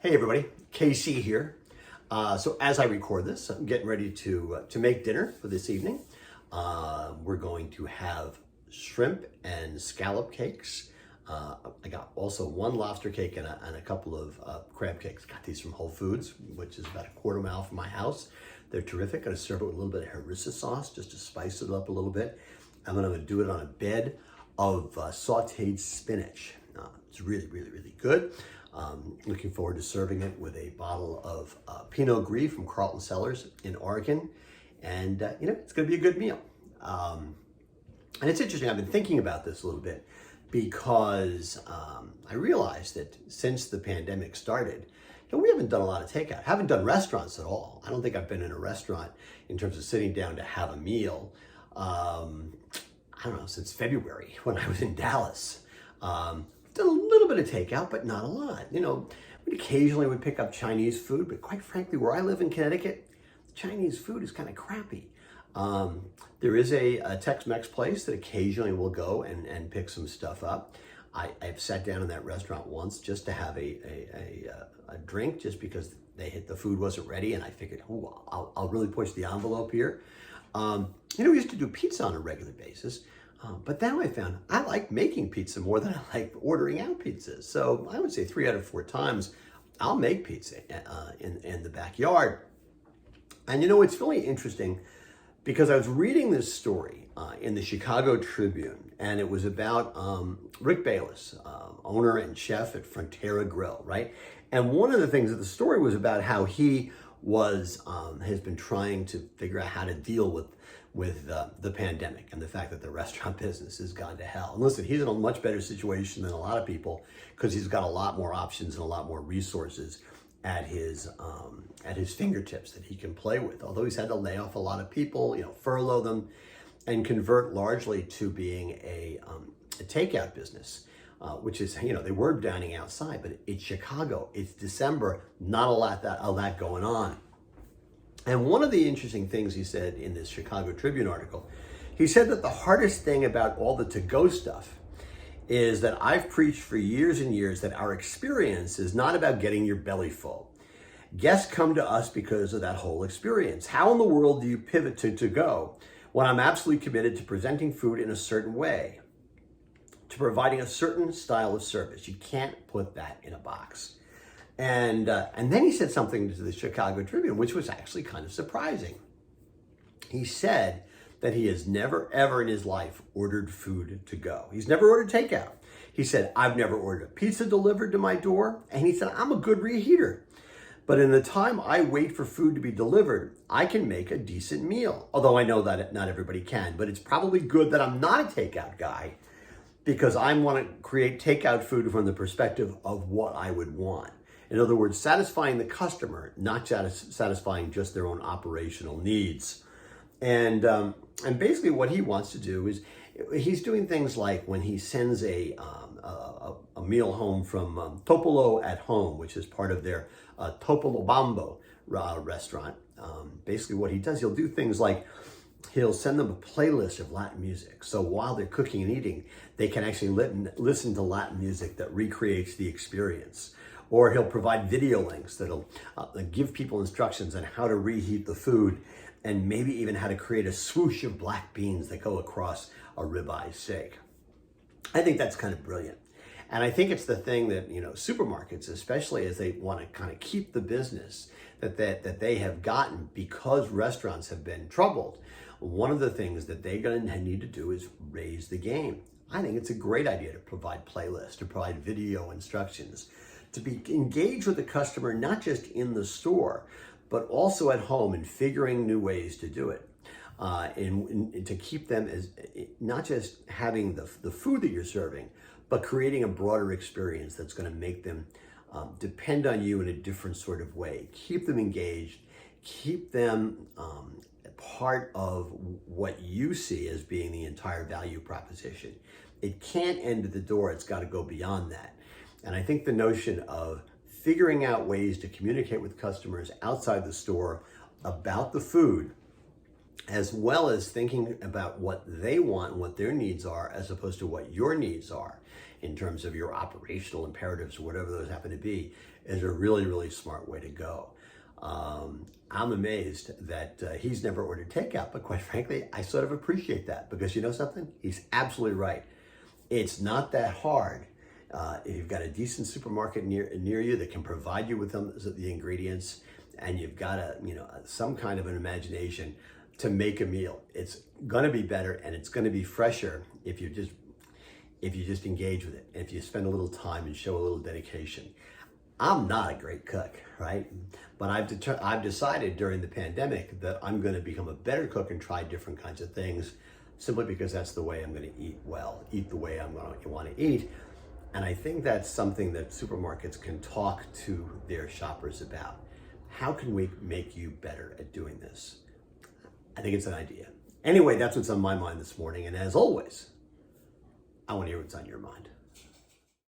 Hey everybody, KC here. So as I record this, I'm getting ready to make dinner for this evening. We're going to have shrimp and scallop cakes. I got also one lobster cake and a couple of crab cakes. Got these from Whole Foods, which is about a quarter mile from my house. They're terrific. Gonna serve it with a little bit of harissa sauce just to spice it up a little bit. And then I'm gonna do it on a bed of sauteed spinach. It's really, really, really good. Looking forward to serving it with a bottle of Pinot Gris from Carlton Cellars in Oregon. And, it's going to be a good meal. And it's interesting, I've been thinking about this a little bit because I realized that since the pandemic started, we haven't done a lot of takeout. Haven't done restaurants at all. I don't think I've been in a restaurant in terms of sitting down to have a meal, I don't know, since February when I was in Dallas. Done a little bit of takeout, but not a lot. We occasionally would pick up Chinese food, but quite frankly, where I live in Connecticut, Chinese food is kind of crappy. There is a Tex-Mex place that occasionally will go and pick some stuff up. I've sat down in that restaurant once just to have a drink, just because the food wasn't ready, and I figured, I'll really push the envelope here. We used to do pizza on a regular basis. But now I found I like making pizza more than I like ordering out pizzas. So I would say 3 out of 4 times I'll make pizza in the backyard. And it's really interesting because I was reading this story in the Chicago Tribune, and it was about Rick Bayless, owner and chef at Frontera Grill, right? And one of the things of the story was about how he has been trying to figure out how to deal with the pandemic and the fact that the restaurant business has gone to hell. And listen, he's in a much better situation than a lot of people because he's got a lot more options and a lot more resources at his fingertips that he can play with. Although he's had to lay off a lot of people, furlough them, and convert largely to being a takeout business, which is, they were dining outside, but it's Chicago, it's December, not a lot of that going on. And one of the interesting things he said in this Chicago Tribune article, he said that the hardest thing about all the to-go stuff is that I've preached for years and years that our experience is not about getting your belly full. Guests come to us because of that whole experience. How in the world do you pivot to go when I'm absolutely committed to presenting food in a certain way, to providing a certain style of service? You can't put that in a box. And then he said something to the Chicago Tribune, which was actually kind of surprising. He said that he has never, ever in his life ordered food to go. He's never ordered takeout. He said, I've never ordered a pizza delivered to my door. And he said, I'm a good reheater. But in the time I wait for food to be delivered, I can make a decent meal. Although I know that not everybody can, but it's probably good that I'm not a takeout guy, because I want to create takeout food from the perspective of what I would want. In other words, satisfying the customer, not satisfying just their own operational needs. And basically what he wants to do is, he's doing things like when he sends a meal home from Topolo at Home, which is part of their Topolo Bambo restaurant. Basically what he does, he'll do things like he'll send them a playlist of Latin music. So while they're cooking and eating, they can actually listen to Latin music that recreates the experience. Or he'll provide video links that'll give people instructions on how to reheat the food, and maybe even how to create a swoosh of black beans that go across a ribeye steak. I think that's kind of brilliant. And I think it's the thing that, supermarkets, especially as they want to kind of keep the business that they have gotten because restaurants have been troubled, one of the things that they're going to need to do is raise the game. I think it's a great idea to provide playlists, to provide video instructions, to be engaged with the customer, not just in the store, but also at home, and figuring new ways to do it. And to keep them as not just having the food that you're serving, but creating a broader experience that's going to make them depend on you in a different sort of way. Keep them engaged, keep them part of what you see as being the entire value proposition. It can't end at the door, it's got to go beyond that. And I think the notion of figuring out ways to communicate with customers outside the store about the food, as well as thinking about what they want and what their needs are, as opposed to what your needs are in terms of your operational imperatives or whatever those happen to be, is a really, really smart way to go. I'm amazed that he's never ordered takeout, but quite frankly, I sort of appreciate that because you know something? He's absolutely right. It's not that hard. If you've got a decent supermarket near you that can provide you with the ingredients, and you've got some kind of an imagination to make a meal, it's going to be better and it's going to be fresher if you just engage with it, and if you spend a little time and show a little dedication. I'm not a great cook, right? But I've decided during the pandemic that I'm going to become a better cook and try different kinds of things, simply because that's the way I'm going to eat well, eat the way I'm going to want to eat. And I think that's something that supermarkets can talk to their shoppers about. How can we make you better at doing this? I think it's an idea. Anyway, that's what's on my mind this morning. And as always, I want to hear what's on your mind.